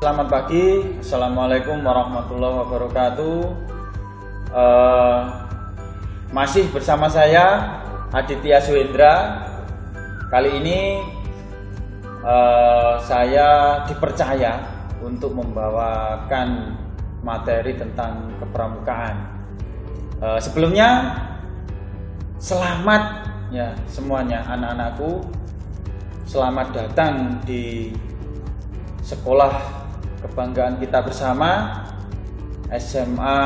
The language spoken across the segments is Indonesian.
Selamat pagi, Assalamualaikum warahmatullahi wabarakatuh. Masih bersama saya Aditya Suhendra. Kali ini saya dipercaya untuk membawakan materi tentang kepramukaan. Sebelumnya selamat ya semuanya anak-anakku. Selamat datang di sekolah kebanggaan kita bersama, SMA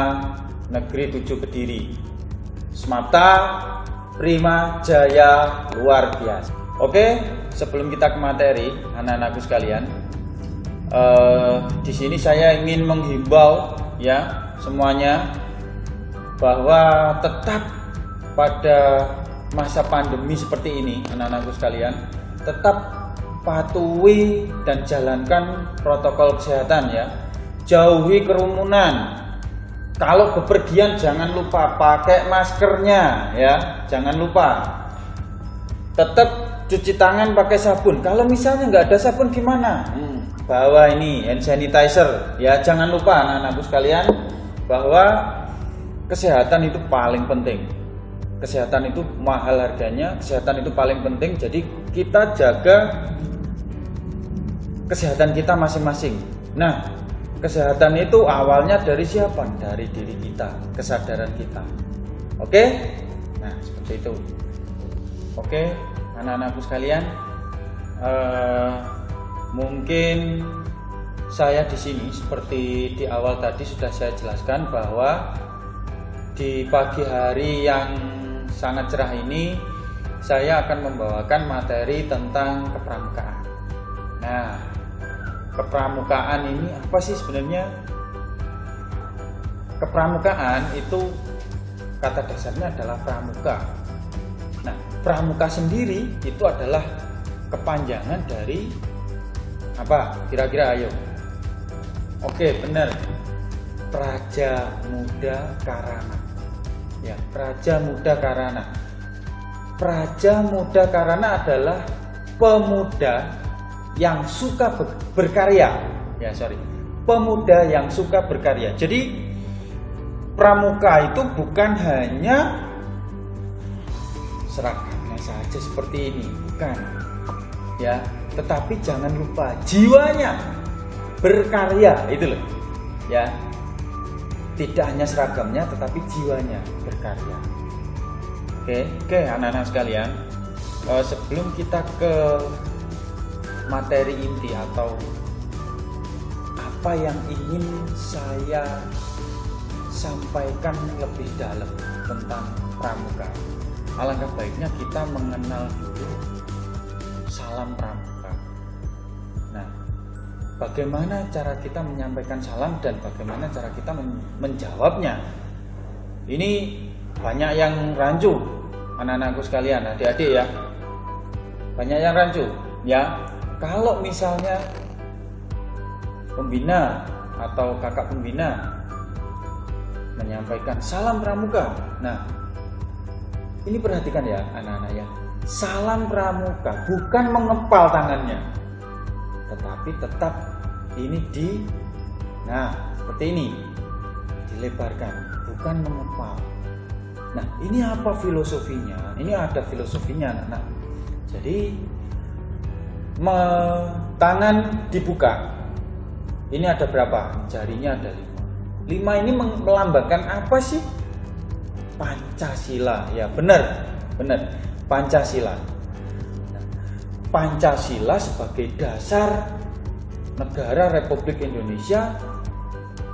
Negeri 7 Kediri. Smapta Prima Jaya luar biasa. Oke, sebelum kita ke materi, anak-anakku sekalian, di sini saya ingin menghimbau ya semuanya bahwa tetap pada masa pandemi seperti ini, anak-anakku sekalian, tetap patuhi dan jalankan protokol kesehatan ya. Jauhi kerumunan. Kalau bepergian jangan lupa pakai maskernya ya, jangan lupa. Tetap cuci tangan pakai sabun. Kalau misalnya nggak ada sabun gimana? Bawa ini hand sanitizer ya. Jangan lupa anak-anakku sekalian bahwa kesehatan itu paling penting. Kesehatan itu mahal harganya, kesehatan itu paling penting. Jadi kita jaga kesehatan kita masing-masing. Nah, kesehatan itu awalnya dari siapa? Dari diri kita, kesadaran kita. Oke? Nah, seperti itu. Oke, anak-anakku sekalian, mungkin saya di sini seperti di awal tadi sudah saya jelaskan bahwa di pagi hari yang sangat cerah ini saya akan membawakan materi tentang kepramukaan. Nah, kepramukaan ini apa sih sebenarnya? Kepramukaan itu kata dasarnya adalah pramuka. Nah, pramuka sendiri itu adalah kepanjangan dari apa? Kira-kira ayo. Oke, benar. Praja Muda Karana. Ya, Praja Muda Karana. Praja Muda Karana adalah pemuda yang suka berkarya. Ya, pemuda yang suka berkarya. Jadi pramuka itu bukan hanya seragamnya saja seperti ini, bukan. Ya, tetapi jangan lupa jiwanya berkarya itu loh. Ya. Tidak hanya seragamnya tetapi jiwanya berkarya. Oke, anak-anak sekalian, sebelum kita ke materi inti atau apa yang ingin saya sampaikan lebih dalam tentang pramuka, alangkah baiknya kita mengenal dulu salam pramuka. Nah, bagaimana cara kita menyampaikan salam dan bagaimana cara kita menjawabnya? Ini banyak yang rancu, anak-anakku sekalian, adik-adik ya. Banyak yang rancu, ya. Kalau misalnya pembina atau kakak pembina menyampaikan salam pramuka. Nah, ini perhatikan ya anak-anak ya. Salam pramuka bukan mengepal tangannya, tetapi tetap ini seperti ini dilebarkan, bukan mengepal. Nah, ini apa filosofinya? Ini ada filosofinya, anak-anak. Jadi tangan dibuka. Ini ada berapa? Jarinya ada 5. 5 ini melambangkan apa sih? Pancasila. Ya, benar. Pancasila. Pancasila sebagai dasar negara Republik Indonesia.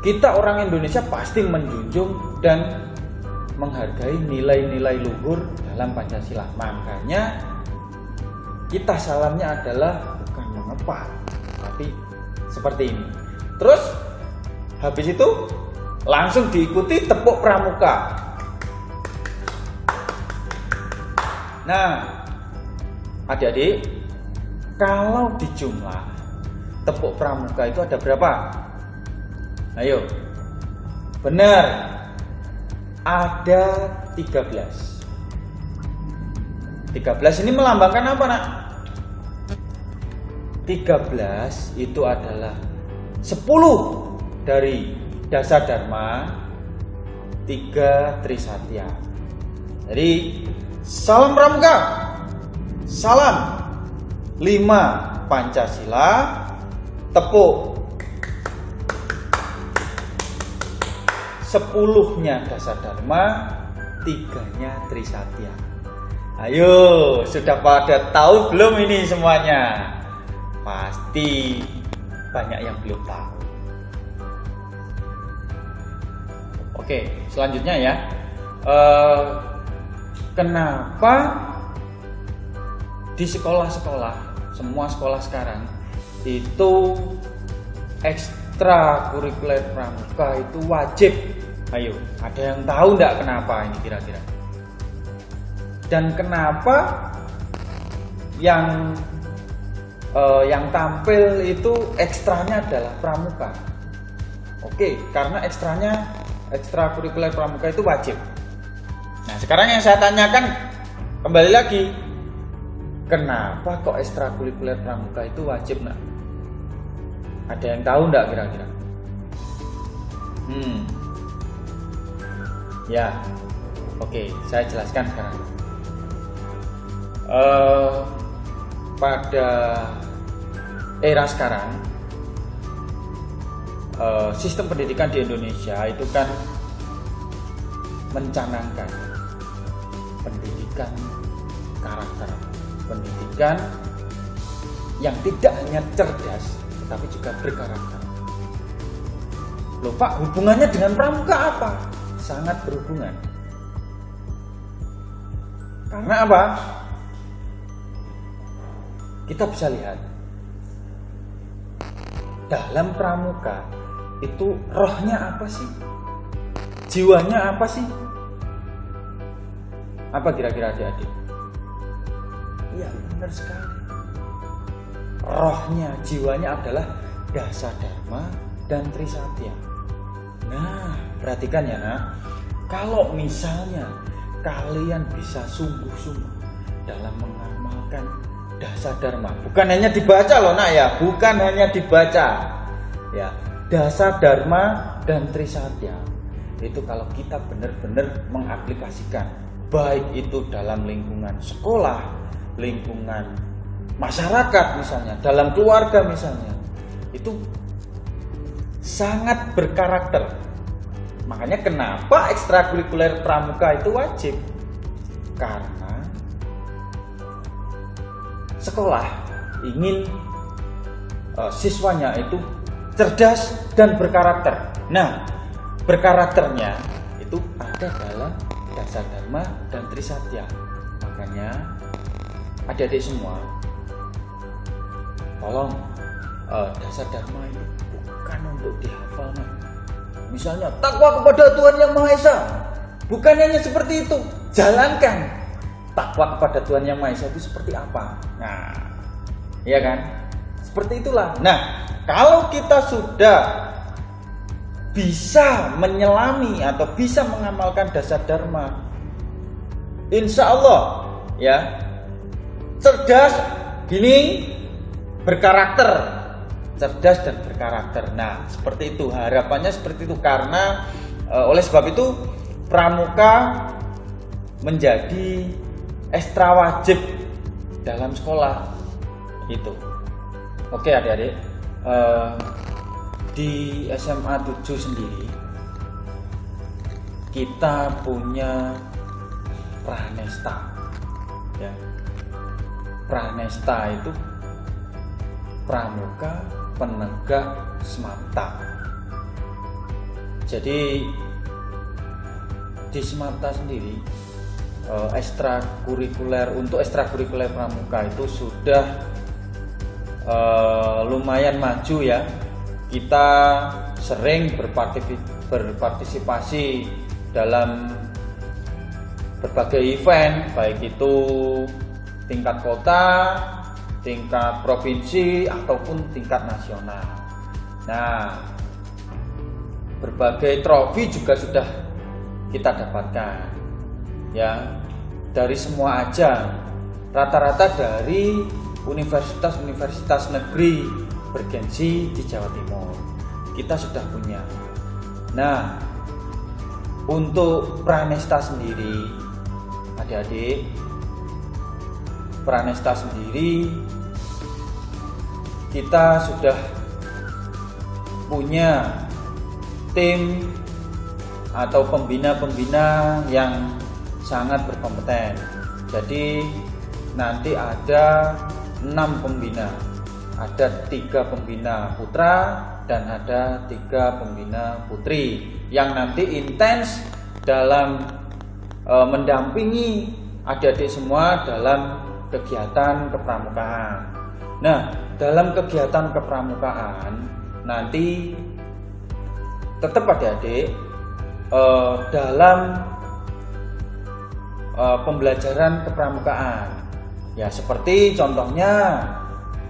Kita orang Indonesia pasti menjunjung dan menghargai nilai-nilai luhur dalam Pancasila. Makanya kita salamnya adalah bukan mengepal, tapi seperti ini. Terus habis itu langsung diikuti tepuk pramuka. Nah, adik-adik, kalau di jumlah tepuk pramuka itu ada berapa? Ayo. Benar. Ada 13. 13 ini melambangkan apa, Nak? 13 itu adalah dari Dasa Dharma, 3 Trisatya. Jadi salam Pramuka, salam 5 Pancasila, tepuk 10-nya Dasa Dharma, 3-nya Trisatya. Ayo, sudah pada tahu belum ini semuanya? Pasti banyak yang belum tahu. Oke, selanjutnya ya. Kenapa di sekolah-sekolah, semua sekolah sekarang itu ekstrakurikuler pramuka itu wajib? Ayo, ada yang tahu enggak kenapa ini kira-kira? Dan kenapa yang tampil itu ekstranya adalah pramuka? Oke, karena ekstrakurikuler pramuka itu wajib. Nah, sekarang yang saya tanyakan kembali lagi, kenapa kok ekstrakurikuler pramuka itu wajib, nak? Ada yang tahu enggak kira-kira? Ya, oke, saya jelaskan sekarang. Pada era sekarang, sistem pendidikan di Indonesia itu kan mencanangkan pendidikan karakter, pendidikan yang tidak hanya cerdas tetapi juga berkarakter. Loh Pak, hubungannya dengan pramuka apa? Sangat berhubungan. Karena apa? Kita bisa lihat dalam pramuka itu rohnya apa sih? Jiwanya apa sih? Apa kira-kira adik-adik? Iya, benar sekali. Rohnya, jiwanya adalah Dasa Dharma dan Trisatya. Nah, perhatikan ya nak, kalau misalnya kalian bisa sungguh-sungguh dalam mengamalkan Dasa Dharma, bukan hanya dibaca loh nak ya, bukan hanya dibaca ya, Dasa Dharma dan Trisatya itu kalau kita benar-benar mengaplikasikan, baik itu dalam lingkungan sekolah, lingkungan masyarakat misalnya, dalam keluarga misalnya, itu sangat berkarakter. Makanya kenapa ekstrakurikuler pramuka itu wajib? Karena sekolah ingin siswanya itu cerdas dan berkarakter. Nah, berkarakternya itu ada dalam Dasa Dharma dan Trisatya. Makanya adik-adik semua, tolong Dasa Dharma itu bukan untuk dihafal, nah. Misalnya takwa kepada Tuhan Yang Maha Esa, bukan hanya seperti itu. Jalankan takwa kepada Tuhan Yang Maha Esa itu seperti apa. Nah, iya kan? Seperti itulah. Nah, kalau kita sudah bisa menyelami atau bisa mengamalkan Dasa Dharma, insya Allah ya, cerdas gini, berkarakter, cerdas dan berkarakter. Nah, seperti itu, harapannya seperti itu. Karena oleh sebab itu pramuka menjadi ekstra wajib dalam sekolah itu. Oke adik-adik, di SMA 7 sendiri kita punya Pranesta ya. Pranesta itu pramuka penegak Smapta. Jadi di Smapta sendiri untuk ekstrakurikuler pramuka itu sudah lumayan maju ya. Kita sering berpartisipasi dalam berbagai event, baik itu tingkat kota, tingkat provinsi ataupun tingkat nasional. Nah, berbagai trofi juga sudah kita dapatkan ya, dari semua ajang, rata-rata dari universitas-universitas negeri bergensi di Jawa Timur. kita sudah punya. Nah, untuk Pranesta sendiri, adik-adik, Pranesta sendiri kita sudah punya tim atau pembina-pembina yang sangat berkompeten. Jadi nanti ada 6 pembina, ada 3 pembina putra dan ada 3 pembina putri yang nanti intens dalam mendampingi adik-adik semua dalam kegiatan kepramukaan. Nah, dalam kegiatan kepramukaan nanti tetap adik-adik dalam pembelajaran kepramukaan, ya seperti contohnya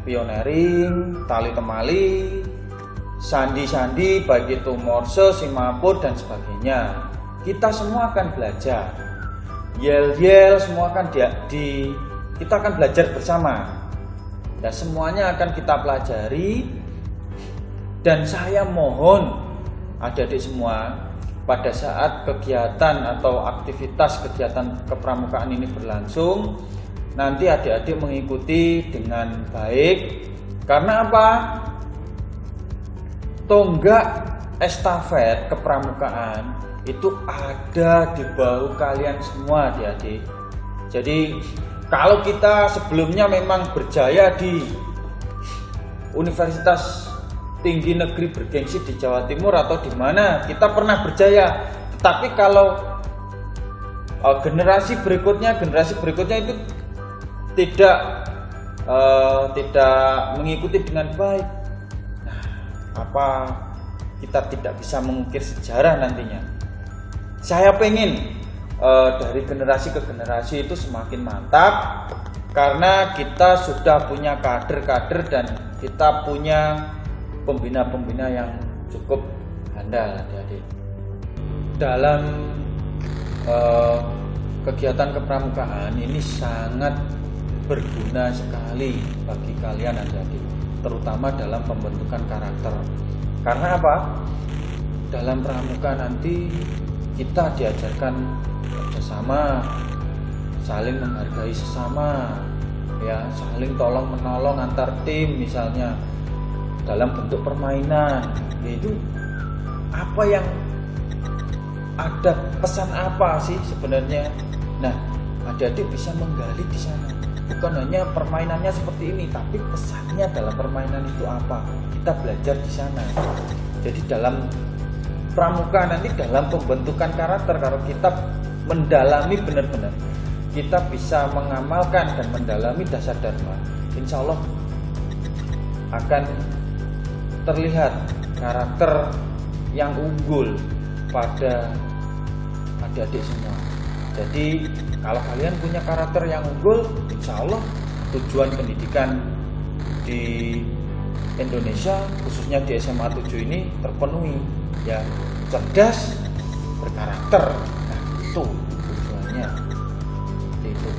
pioneering, tali temali, sandi-sandi, baik itu morse, simapur dan sebagainya. Kita semua akan belajar. Yel-yel semua akan kita akan belajar bersama. Ya, semuanya akan kita pelajari. Dan saya mohon adik-adik semua, pada saat kegiatan atau aktivitas kegiatan kepramukaan ini berlangsung, nanti adik-adik mengikuti dengan baik. Karena apa? Tonggak estafet kepramukaan itu ada di bahu kalian semua, adik-adik. Jadi kalau kita sebelumnya memang berjaya di Universitas Tinggi Negeri bergengsi di Jawa Timur atau di mana kita pernah berjaya, tetapi kalau generasi berikutnya itu tidak mengikuti dengan baik, nah, apa kita tidak bisa mengukir sejarah nantinya. Saya pengen dari generasi ke generasi itu semakin mantap, karena kita sudah punya kader-kader dan kita punya pembina-pembina yang cukup handal, adik-adik. Dalam kegiatan kepramukaan ini sangat berguna sekali bagi kalian, adik-adik, terutama dalam pembentukan karakter. Karena apa? Dalam pramuka nanti kita diajarkan bersama, saling menghargai sesama, ya, saling tolong menolong antar tim misalnya. Dalam bentuk permainan, yaitu apa yang ada, pesan apa sih sebenarnya. Nah, adik-adik bisa menggali di sana. Bukan hanya permainannya seperti ini, tapi pesannya dalam permainan itu apa. Kita belajar di sana. Jadi dalam pramuka nanti, dalam pembentukan karakter, kalau kita mendalami benar-benar, kita bisa mengamalkan dan mendalami dasar dharma, insya Allah akan terlihat karakter yang unggul pada adik-adik semua. Jadi kalau kalian punya karakter yang unggul, insya Allah tujuan pendidikan di Indonesia, khususnya di SMA 7 ini terpenuhi, ya, cerdas, berkarakter. Nah, itu tujuannya. Seperti itu.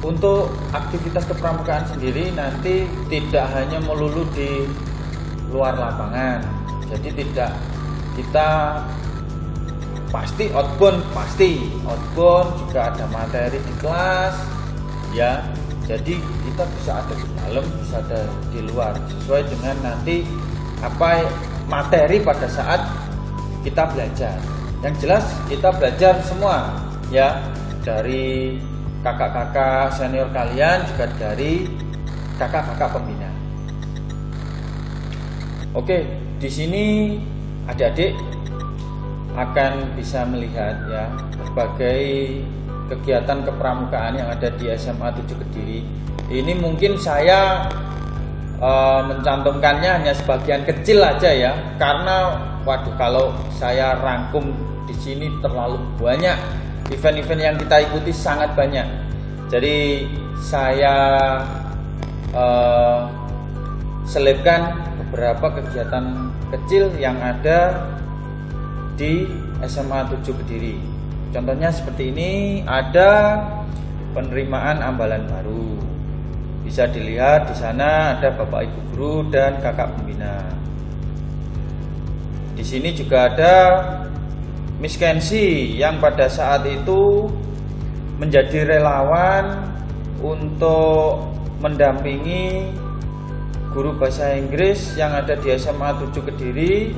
Untuk aktivitas kepramukaan sendiri nanti tidak hanya melulu di luar lapangan. Jadi tidak, kita pasti outbound juga ada materi di kelas, ya. Jadi kita bisa ada di dalam, bisa ada di luar, sesuai dengan nanti apa materi pada saat kita belajar. Yang jelas kita belajar semua, ya, dari kakak-kakak senior kalian, juga dari kakak-kakak pembina. Oke, di sini adik-adik akan bisa melihat, ya, berbagai kegiatan kepramukaan yang ada di SMA 7 Kediri. Ini mungkin saya mencantumkannya hanya sebagian kecil aja, ya, karena waduh, kalau saya rangkum di sini terlalu banyak. Event-event yang kita ikuti sangat banyak. Jadi saya selipkan beberapa kegiatan kecil yang ada di SMA 7 Kediri. Contohnya seperti ini, ada penerimaan ambalan baru. Bisa dilihat di sana ada Bapak Ibu guru dan kakak pembina. Di sini juga ada Miss Kenzi yang pada saat itu menjadi relawan untuk mendampingi guru bahasa Inggris yang ada di SMA 7 Kediri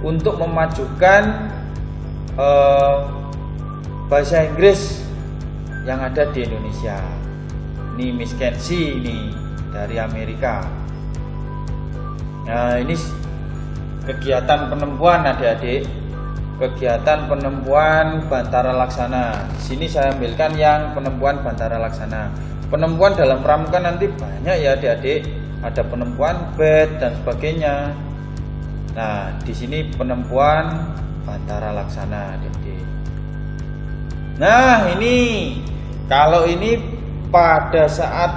untuk memajukan bahasa Inggris yang ada di Indonesia. Ini Miss Kenzi ini dari Amerika. Nah, ini kegiatan penempuan adik-adik, kegiatan penempuan Bantara Laksana. Di sini saya ambilkan yang penempuan Bantara Laksana. Penempuan dalam pramuka nanti banyak ya adik-adik, ada penempuan bed dan sebagainya. Nah, di sini penempuan Bantara Laksana adik-adik. Nah, ini kalau ini pada saat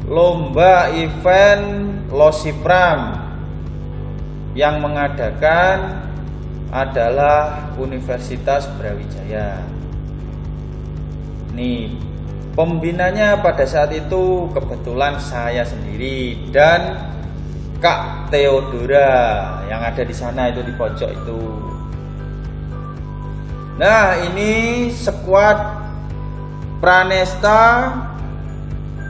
lomba event Losipram yang mengadakan adalah Universitas Brawijaya. Nih, pembinanya pada saat itu kebetulan saya sendiri dan Kak Theodora yang ada di sana itu di pojok itu. Nah, ini skuad Pranesta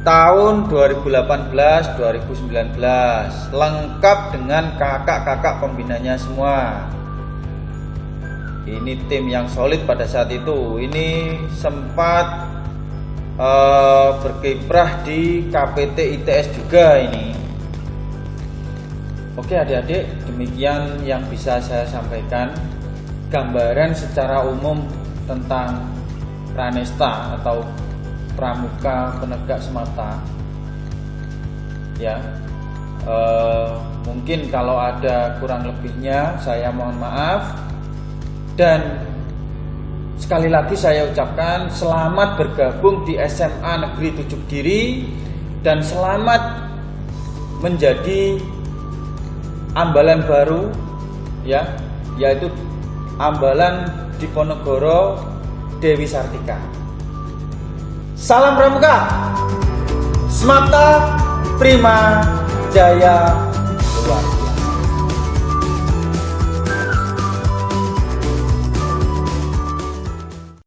tahun 2018-2019 lengkap dengan kakak-kakak pembinanya semua. Ini tim yang solid pada saat itu. Ini sempat berkiprah di KPT ITS juga ini. Oke adik-adik, demikian yang bisa saya sampaikan, gambaran secara umum tentang Pranesta atau Pramuka Penegak Semata. Ya, mungkin kalau ada kurang lebihnya saya mohon maaf. Dan sekali lagi saya ucapkan selamat bergabung di SMA Negeri 7 Kediri dan selamat menjadi ambalan baru, ya, yaitu ambalan Diponegoro Dewi Sartika. Salam Pramuka, Semata Prima Jaya Luar.